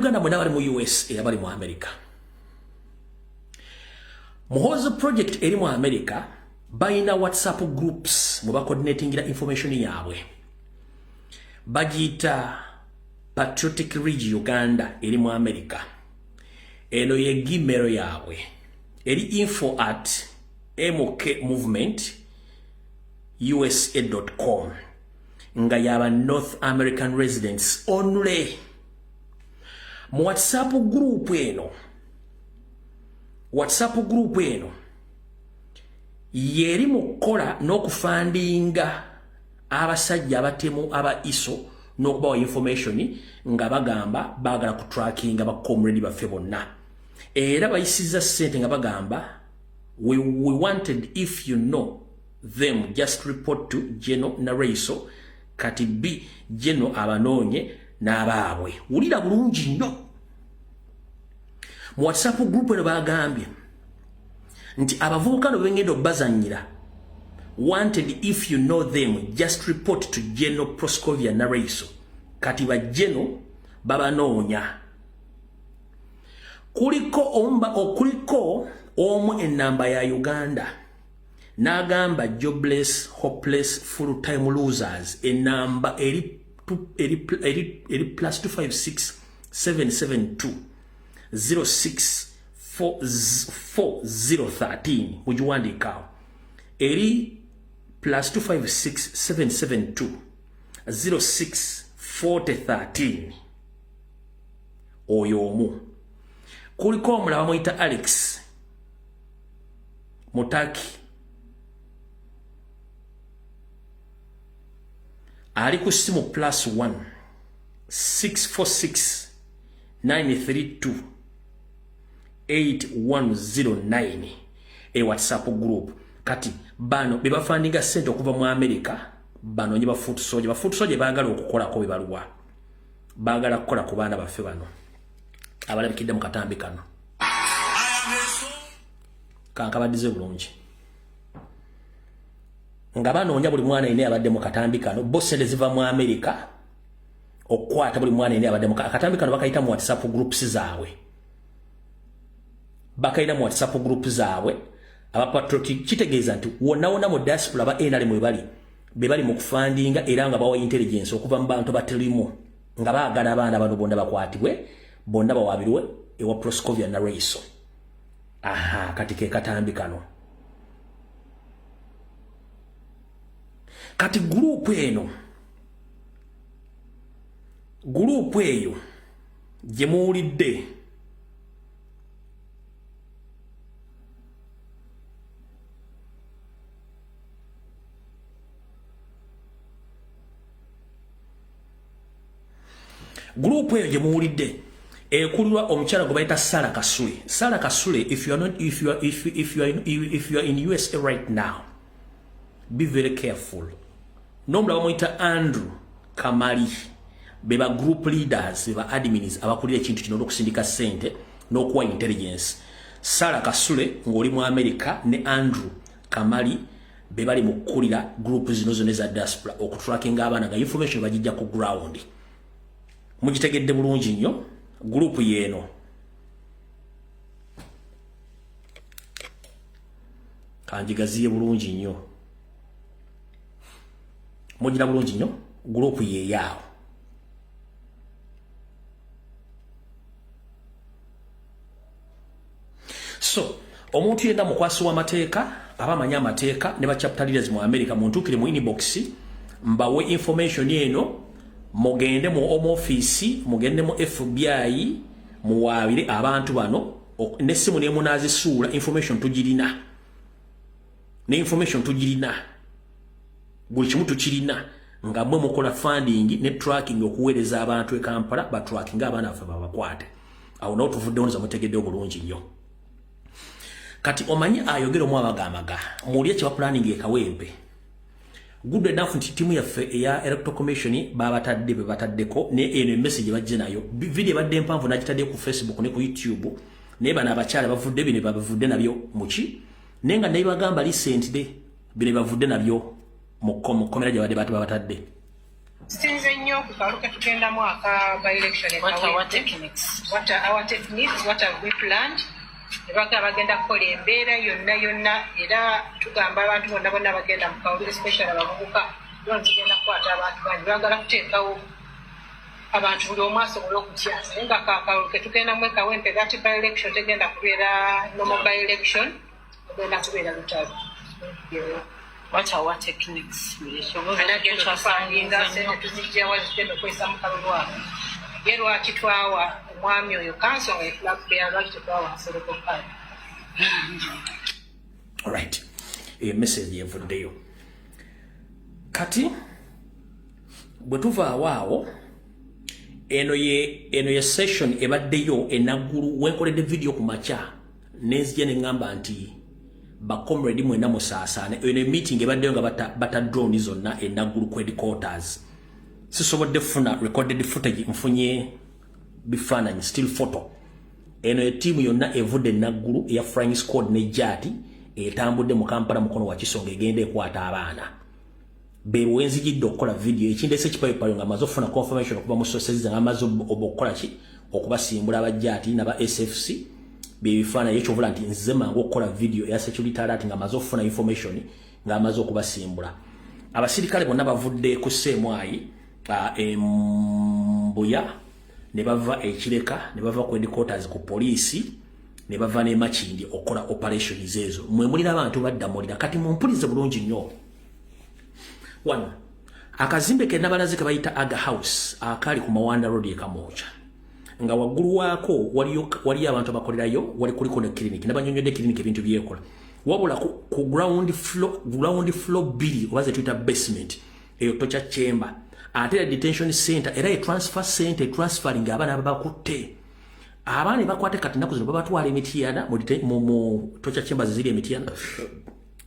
Uganda mwena bali mu US era bali mu America. Muhoza project eri mu America bayina WhatsApp groups muba coordinating information yaabwe. Bagita Patriotic Ridge Uganda eri mu America. Eno ye Gmail yaabwe. Eri info@mokmovement.usa.com. Nga yaba North American residents only. Mu WhatsApp group eno yeri mukola n'okufandinga abasajja abatemu aba ISO n'okubawa information nga bagamba bagala ku tracking aba comrade baffe bonna. Era bayisiza sente nga bagamba we wanted, if you know them, just report to General Nareiso kati B General abanonye n'abaabwe. Ulira bulungi nnyo. Mu WhatsApp group eno bagambye nti abavukano bengenda obbazanyira wanted, if you know them, just report to General Proscovia Nareiso kati ba General babanoonya. Kuliko omu enamba ya Uganda n'agamba jobless, hopeless, full-time losers enamba eri +256 772 064013 mujiwandikao eri +256 772 064013 oyo omu. Kuliko omulaba bamuyita Alex Mutaki ali ku simu +1 646 932 8109 e WhatsApp group. Kati bano bebafandinga sente okuva mu America bano nje ba foot soldier baagala okukola ko bebaluwa baagala kukola ku baana baffe bano abalabikidde mu katambi kano kankabadize bulungi nga banoonya buli mwana ine abadde mu katambi kano bossende ziva mu America okwata buli mwana ine abadde mu katambi kano bakayita mu WhatsApp groups zaabwe. Bakaina mu WhatsApp group zaabwe abapatriotic kitegeeza nti wona mu diaspora ba enale mwe bali mu kufandinga era nga bawa intelligence okuva mu bantu batelimu nga baagala abaana bano bonna bakwatibwe bonna bawabirwe ewa Proscovia Nareiso. Aha, kati ke katambi kano. Kati group eyo gye muwulidde group eyo gye muwulidde ekulirwa omukyala gwe bayita Sarah Kasule. If you are in USA right now, be very careful. Nomula bamuyita Andrew Kamali beba group leaders beba admins abakulira ekintu kino okusindika sente n'okuwa intelligence. Sarah Kasule ng'oli mu America ne Andrew Kamali bebali mukulira group zino zone za diaspora okutracking abaana nga information bagijja ku ground. Mugitegedde bulungi nnyo group yeeno. Kanjigaziye bulungi nnyo. Mugira bulungi nnyo group ye yao. So, omuntu yenda mukwasi wa mateeka, abamanya amateeka ne ba chapter leaders mu America muntukire mu inbox mbawe information yeeno. Mugende mu home office, mugende mu FBI, muwabire abantu bano, nesimu ne munazi sura information tujirina. Ne information tujirina. Buli kimu tukirina nga mwe mukola funding ne tracking okuweereza abantu e Kampala ba tracking abaana afa babakwate. Awo no tuvudde onza mutegedde obulungi nnyo. Kati omanyi ayogero mu abagamaga, muliye kiba planning e Kawempe. Good enough nti timu yaffe eya Electoral Commission bataddeko ne eno message bajje nayo video badde mpanvu nakitadde ku Facebook ne ku YouTube ne bana abakyala bavudde bine bavudde nabyo muki nenga nayi bagamba recent de bine bavudde nabyo mu komera gye badde batadde Since nnyo kukaluka tugenda mwaka by election. What are our techniques? What are our techniques? What have we planned? Ebaka bagenda kukola embeera yonna era tugamba abantu bonna bagenda mu kawulire special abavubuka tugenda kukwata abantu bangi bagala kuteekawo abantu buli omu asobola okutya naye nga kakawuke tugenda mu Entekateka by election tegenda kubeera normal by election tugenda kubeera lutalo. What are our techniques? Tuzijjawa zigenda okwesa mu kalulu ako ye lwaki twawa omwami oyo kansonga efulakbeera lwaki tetwawa nsereko kale. Alright, message yevuddeyo kati bwe tuvaawo awo eno ye session ebaddeyo enaggulu wenkoledde video ku makya nenzija ne ngamba nti bakomredi mwena musaasaane eno meeting ebaddeyo nga bata drone zonna enaggulu ku headquarters sisobodde funa recorded footage mfunye bifaananyi still photo eno etiimu yonna evudde enaggulu eya flying squad ne jati etambudde mu Kampala mukono wa Kisonga egenda ekwata abaana beewo wenzijidde okukola video ekindese kipayopayo nga maze ofuna confirmation okuba mu sources nga amaze okukola ki okubasimbula abajjati n'aba SFC bebifaananyi ekyovula nti nze mangu okukola video eya security alert nga maze ofuna information nga amaze okubasimbula abasirikale bonna bavudde ku Ssemwayi Mbuya ne bava ekireka ne bava ku headquarters ku poliisi ne bava ne Makindi okola operations ezo mwe mulira abantu badda mulira kati mumpulize bulungi nnyo. One, akazimbe ke nabalazi kabayita Aga House akali ku Mawanda Road e Kamoocha nga waggulu waako waliyo abantu abakolerayo wali kuliko ne clinic nabanyonyodde clinic ebintu byekola wabula ku ground floor bili obaze tuita basement eyo tocha chamber ate detention center era e transfer center transferring abana abakutte abana bakwate kati naku zino babatwala emitiyana mu tocha chamber ziri emitiyana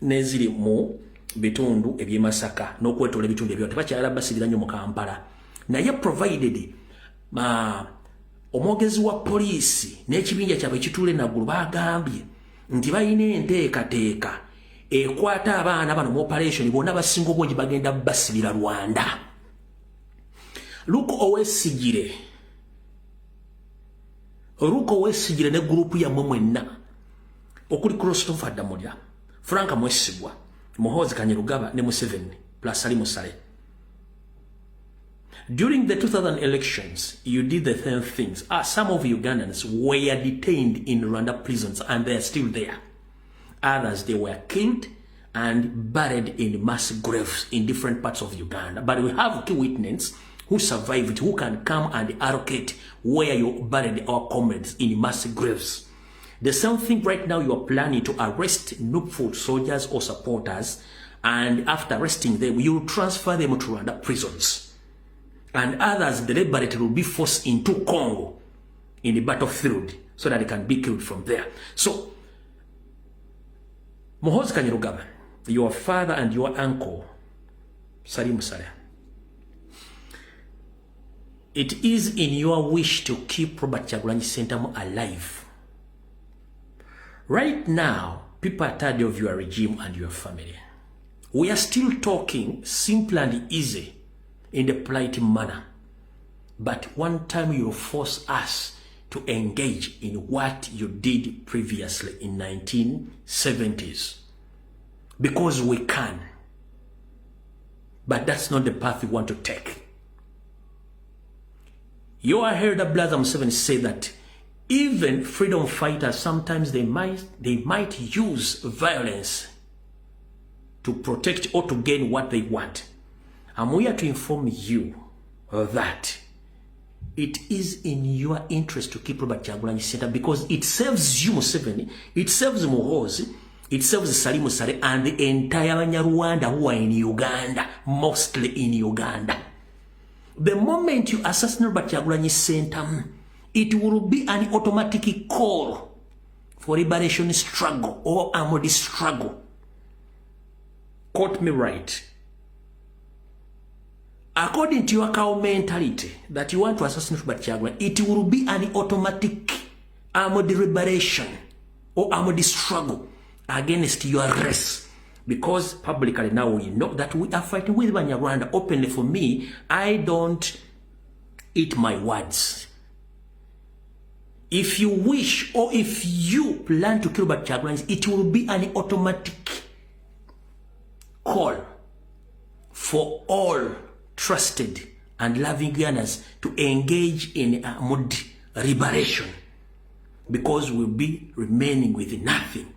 neziri mu bitundu ebyemasaka n'okwetola ebitundu ebyo tebakyala basibira nnyo mu Kampala naye provided omwogezi wa poliisi n'ekibinja kyabwe kitule naggulu bagambye nti balina enteekateeka ekwata abaana bano mu operation bonna basinga obungi bagenda basibira Rwanda. Luko Owesigire ne grupu ya mwenna okuli Christopher Damulya Franka Mwesigwa Muhoozi Kanyerugaba ne Museveni plus Ali Musale. During the 2000 elections, you did the same things. Some of Ugandans were detained in Rwanda prisons and they are still there. Others, they were killed and buried in mass graves in different parts of Uganda. But we have key witnesses who survived, who can come and allocate where you buried our comrades in mass graves. The same thing right now, you are planning to arrest Nupful soldiers or supporters, and after arresting them, you will transfer them to Rwanda prisons. And others, the liberated will be forced into Congo in the battlefield so that they can be killed from there. So, Muhoozi Kanyerugaba, your father and your uncle, Sali Musale, it is in your wish to keep Robert Kyagulanyi Ssentamu alive. Right now, people are tired of your regime and your family. We are still talking simple and easy in the polite manner. But one time you'll force us to engage in what you did previously in 1970s. Because we can. But that's not the path we want to take. You heard that Brother Museveni say that even freedom fighters, sometimes they might use violence to protect or to gain what they want. I'm here to inform you that it is in your interest to keep Robert Kyagulanyi Ssentamu because it serves you, Museveni, it serves Muhoozi, it serves Sali Musale and the entire Banyarwanda who are in Uganda, mostly in Uganda. The moment you assassinate Robert Kyagulanyi Ssentamu, it will be an automatic call for liberation struggle or armed struggle. Quote me right. According to your cow mentality that you want to assassinate Robert Kyagulanyi, it will be an automatic armed liberation or armed struggle against your race. because publicly now we know that we are fighting with Banyarwanda openly. For me, I don't eat my words. If you wish or if you plan to kill Banyarwanda, it will be an automatic call for all trusted and loving Guyanans to engage in a mood liberation, because we'll be remaining with nothing.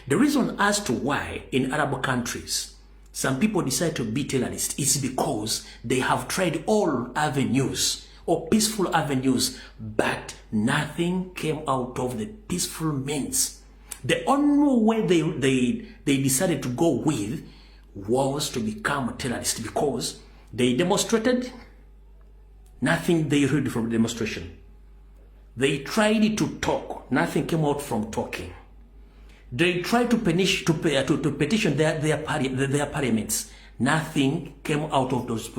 The reason as to why in Arab countries some people decide to be terrorists is because they have tried all avenues or peaceful avenues, but nothing came out of the peaceful means. The only way they decided to go with was to become terrorists, because they demonstrated, nothing they heard from the demonstration. They tried to talk, nothing came out from talking. They tried to petition their parliaments, nothing came out of those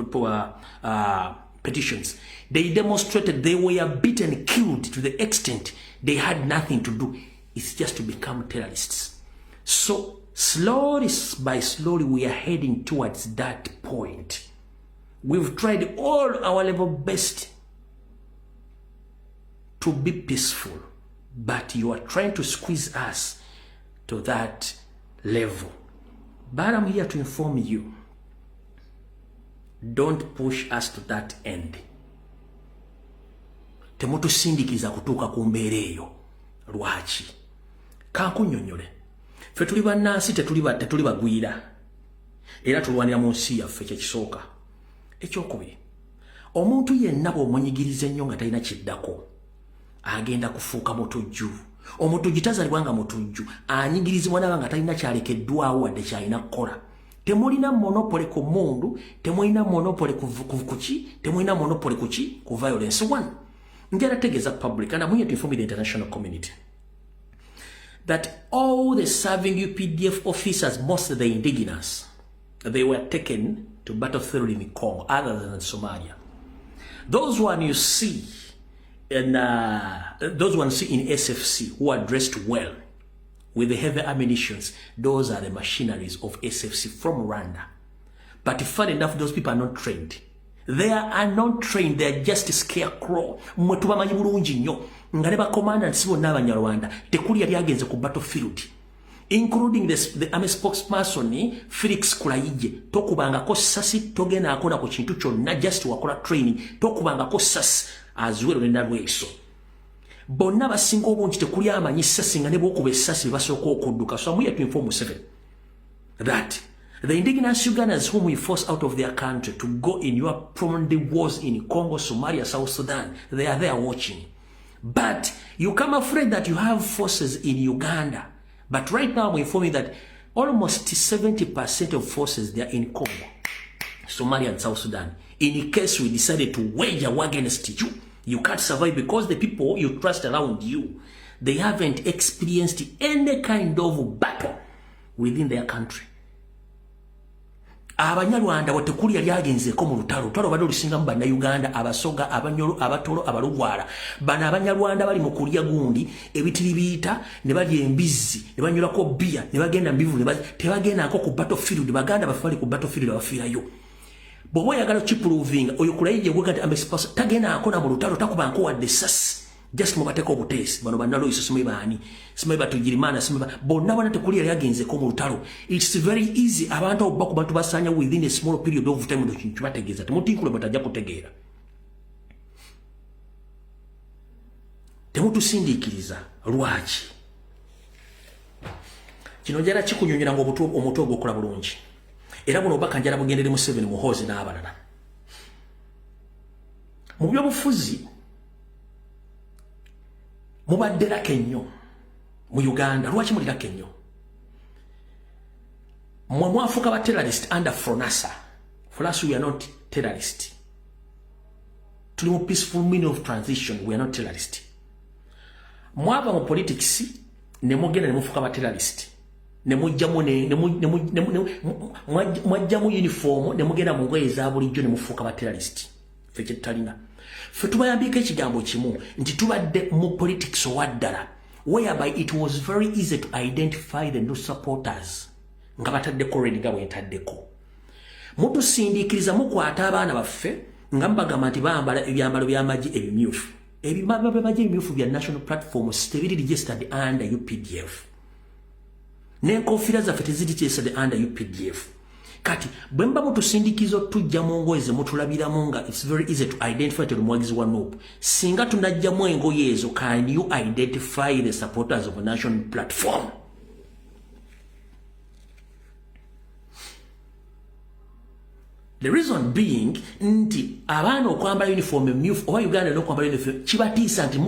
petitions. They demonstrated, they were beaten, killed to the extent they had nothing to do. It's just to become terrorists. So slowly by slowly we are heading towards that point. We've tried all our level best to be peaceful, but you are trying to squeeze us to that level. But I'm here to inform you, don't push us to that end. Temutusindikiza kutuuka ku mbeera eyo. Lwaki? Kankunyonyole. Ffe tuli bannansi tetuli bagwira. Era tulwanira mu nsi yaffe kyekisooka. Ekyokubiri, omuntu yenna bw'omunyigiriza ennyo nga talina kiddako, agenda kufuuka mutujju. Omutujju tazalibwa nga mutujju, anyigirizibwa naba nga talina kyalekeddwawo wadde kyalina kukola. Temulina monopole ku mundu, temulina monopole kuki, temulina monopole kuki, ku violence. One, njala tegeza public, and I'm here to inform the international community that all the serving UPDF officers, most of the indigenous, they were taken to battlefield in Congo, other than Somalia. Those one you see in SFC who are dressed well with the heavy ammunitions, those are the machineries of SFC from Rwanda. But funny enough, those people are not trained. They are not trained, they are just scarecrow. Mwetubamanyi bulungi nnyo nga ne bacommandants bonna abanyarwanda tekuli yali agenze ku battlefield, including the army spokesperson Felix Kulayije. Tokubangako sasi, togenda akola ku kintu kyonna, just wakola training, tokubangako sasi azuwero nenda lweso. Bonna basinga obungi tekuli amanyi sasi nga ne bwokuba essasi basooka okudduka. So I'm here to inform Museveni that the indigenous Ugandans whom we forced out of their country to go in your prominent wars in Congo, Somalia, South Sudan, they are there watching. But you come afraid that you have forces in Uganda. But right now I'm informing that almost 70% of forces, they are in Congo, Somalia and South Sudan. In case we decided to wage a war against you, you can't survive because the people you trust around you, they haven't experienced any kind of battle within their country. Abanyarwanda watekuli yali agenzeeko mu lutalo bado lusingamu bannayuganda, abasoga, abanyolo, abatolo, abalugwala. Bano abanyarwanda bali mu kulya gundi, ebitiri biyita, ne balya embizzi, ne banyolako bbiya, ne bagenda mbivu, tebagendako ku battlefield. Baganda bafali ku battlefield abafiirayo. Bw'oba oyagala kipuluvinga, oyo Kulayije gwegati ambesipaso tagenda akona mu lutalo, takubanko wadde essasi. Just mubateko obuteesi. Bano bannaloiso simanyi baani, simanyi batugirimana, simanyi bonna bana tekuli yali agenzeeko mu lutalo. It's very easy abantu obba ku bantu basanya within a small period of time ndo kintu bategeeza. Temutinkule batajja kutegeera. Temutusindiikiriza. Lwaki? Kino njala kikunyonyera ng'omutwe ogw'okola bulungi. Era buno obaka njala bugendere Museveni, Muhoozi n'abalala. Mu byobufuzi mubadde lake nnyo mu Uganda. Lwaki muli lake nnyo? Mmwe mwafuuka ba terrorist under Fronasa. For us, we are not terrorist. Tuli mu peaceful meaning of transition, we are not terrorist. Mwava mu politics ne mugenda ne mufuuka ba terrorist. Ne mujjamu mwajjamu uniform ne mugenda mu ngoye eza bulijjo ne mufuuka ba terrorist. Ffe kye tutalina. Ffe tubayambika ekigambo kimu nti tubadde mu politics owaddala, whereby it was very easy to identify the new supporters nga bataddeko red nga bwentaddeko mutusindikiriza mukwata abaana baffe nga mbagamba nti bambala ebyambalo by'amagye ebimyufu ebyambalo by'amagye ebimyufu bya national platform tebiri registered under UPDF n'enkofiira zaffe teziri registered under UPDF kati bwe mba mutusindikizo tujja mu ngoye ze mutulabiramu nga it's very easy to identify to omwagizi wa NUP singa tunajjamu engoye ezo can you identify the supporters of a national platform the reason being nti abaana okwambala uniform emyufu oba Uganda n'okwambala uniform kibatiisa nti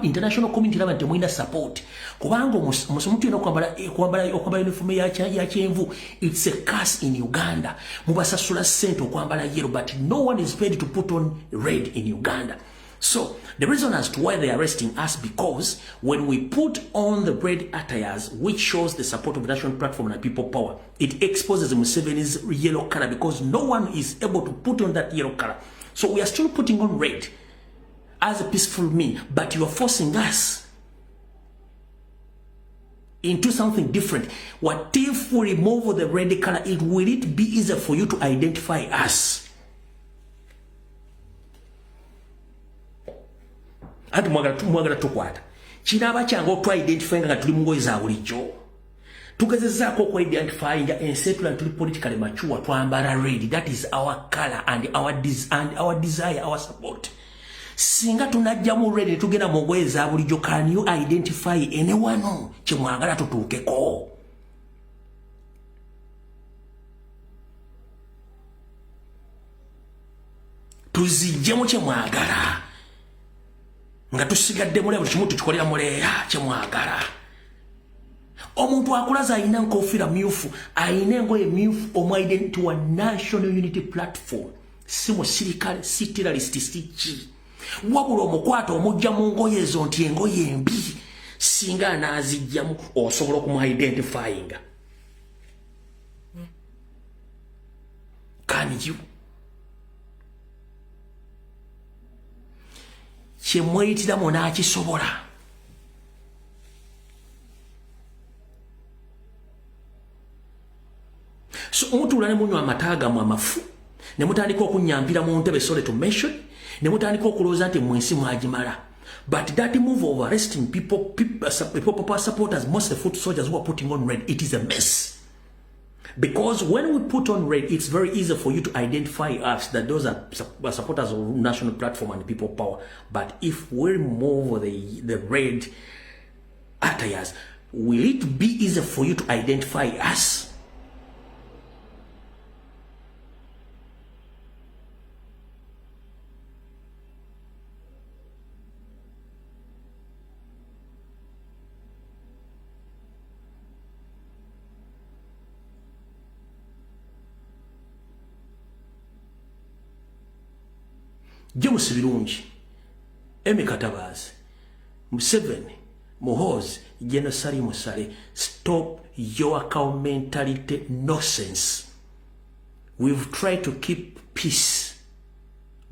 international community laba nti mwina support kubanga omuntu yena okwambala uniform ya kyenvu it's a curse in Uganda mubasasula sente okwambala yellow but no one is paid to put on red in Uganda. So the reason as to why they are arresting us because when we put on the red attires, which shows the support of the national platform and people power, it exposes Museveni's yellow color because no one is able to put on that yellow color. So we are still putting on red as a peaceful mean, but you are forcing us into something different. What if we remove the red color? Will it be easier for you to identify us? Ati mwagala tukwata kinaba kyange okwa identify nga tuli mungoye za bulijjo tugezezaako okwa identify nga ensetula tuli politically mature twambala red that is our color and our desire our support singa tunajja mu red tugenda mu ngoye za bulijjo can you identify anyone kimwagala tutuukeko tuzijje mu kimwagala nga tusigadde mule buli kimu tukikolera muleya kyemwagala omuntu akulaza ayina nkofiira myufu ayina engoye myufu omwidenti wa national unity platform si musirikale si terrorist si ki wabula omukwata omujja mu ngoye ezo nti engoye embi singa anaazijjamu osobola okumuidentifyinga can you kyemweyitira muna akisobola so mutula ne munywa amataga mu amafu ne mutandika okunyambira mu ntebe sorry to mention ne mutandika okulooza nti mwensi mwagimala but that move of arresting people supporters most of the foot soldiers who are putting on red it is a mess. Because when we put on red, it's very easy for you to identify us that those are supporters of national platform and people power. But if we remove the red attires, will it be easy for you to identify us? James Birungi, Emekatabazi, Museveni, Muhozi, Genosari Musare, stop your cow mentality nonsense. We've tried to keep peace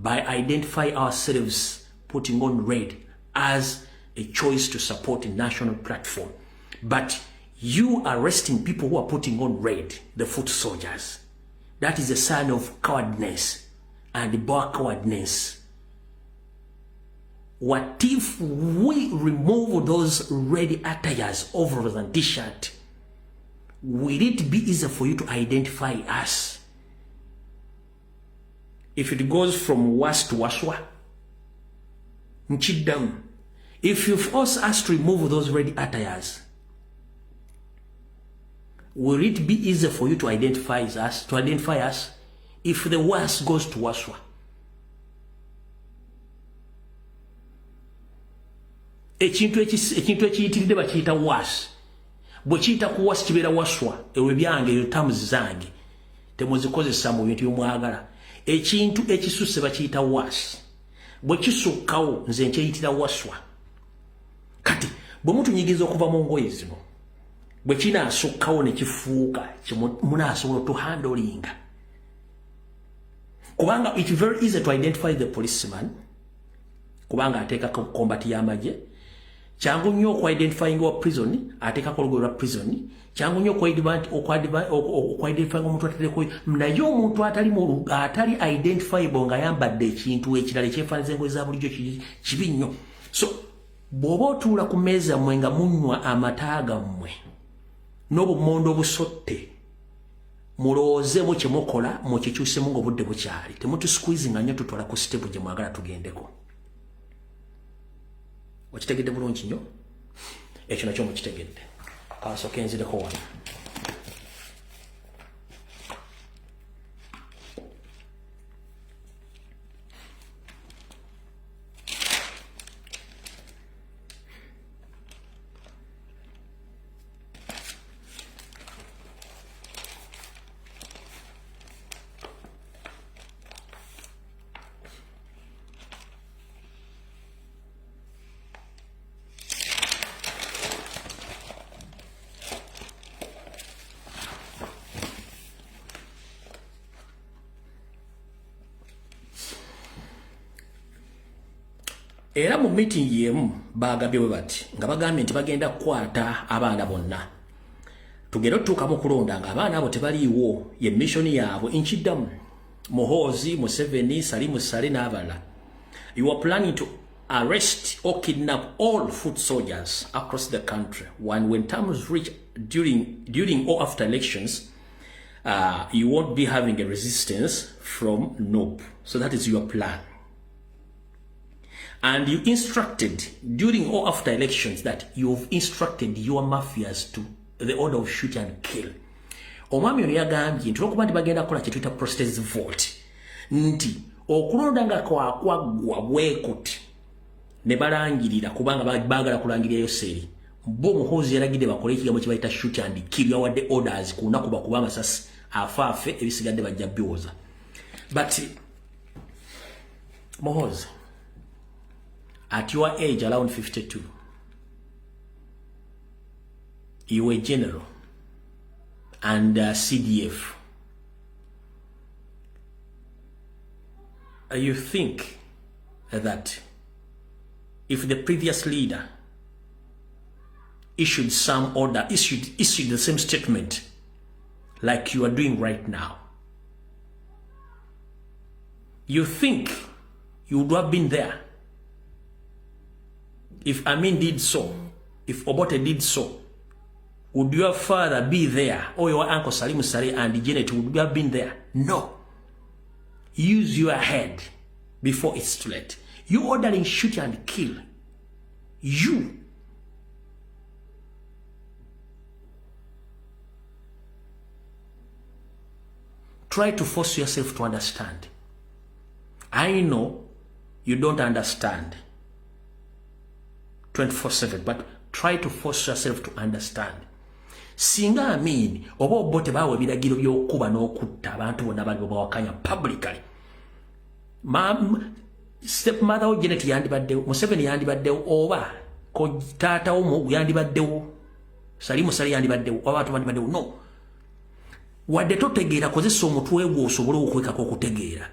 by identifying ourselves, putting on red as a choice to support a national platform. But you are arresting people who are putting on red, the foot soldiers. That is a sign of cowardness. And backwardness. What if we remove those red attires over the t-shirt? Will it be easier for you to identify us? If it goes from was to waswa, nchidam. If you force us to remove those red attires, will it be easier for you to identify us? If the was goes to waswa, ekintu ekiyitiridde bakiyita was bwe kiyita ku was kibeera waswa ewe byange eyo terms zange temuzikozesa mu bintu byomwagala ekintu ekisusse bakiyita was bwe kisukkawo nze nkyeyitira waswa kati bwe mutunyigiza okuva mu ngoye zino bwe kinaasukkawo ne kifuuka munaasobola to handlinga kubanga it's very easy to identify the policeman kubanga ateeka combat y'amagye Changu nnyo identifying wa prison atekako olugoye lwa prison. Changu nnyo identifying omuntu atereko naye omuntu atali identifiable nga yambadde ekintu ekirala ekyefaaniza engoye za bulijjo kibi nnyo. So bw'oba otuula ku mmeeza mmwe nga munywa amata gammwe n'obumondo obusotte mulowoozeemu kye mukola mukikyusemu ng'obudde bukyali. Temutusqueezinga nnyo tutwala ku sitepu gye mwagala tugendeko. Okitegedde bulungi nnyo? Ekyo nakyo mukitegedde. Kansooke nzireko wano. Era mu meeting yemu bagambye bwe bati nga bagambye nti bagenda kukwata abaana bonna tugenda otutuukamu okulonda nga abaana abo tebaliiwo ye mission yaabwe nkiddamu Muhoozi, Museveni, Salimu Sale n'abalala. You are planning to arrest or kidnap all foot soldiers across the country when times reach during or after elections. You won't be having a resistance from NOB. So that is your plan. And you instructed during or after elections that you've instructed your mafias to the order of shoot and kill. Omwami ono yagambye nti olwokuba nti bagenda kukola kye tuyita prostate vote nti okulonda nga kwaggwa bwekuti ne balangirira kubanga baagala kulangirirayo seri bo Muhoozi yaragidde bakole ekigambo kye bayita shoot and kill yawadde orders ku lunaku bakuba amasasi afaafe ebisigadde bajja byoza. But Muhoozi, at your age, around 52, you were general and CDF. You think that if the previous leader issued some order, issued the same statement like you are doing right now, you think you would have been there? If Amin did so, if Obote did so, would your father be there? Or your uncle Salimu Sale and Janet, would you have been there? No. Use your head before it's too late. You ordering shoot and kill. You. Try to force yourself to understand. I know you don't understand 24/7, but try to force yourself to understand. Singa Amin oba Obote bawe biragiro by'okuba n'okutta abantu bonna bali bawakanya publicly. Stepmother o Janet yandibaddewo, Museveni yandibaddewo, oba ko taata wo yandibaddewo, Salimu Sale yandibaddewo, oba abantu bandibaddewo. No. Wadde totegeera kozesa omutwe gwo osobole okwekako okutegeera.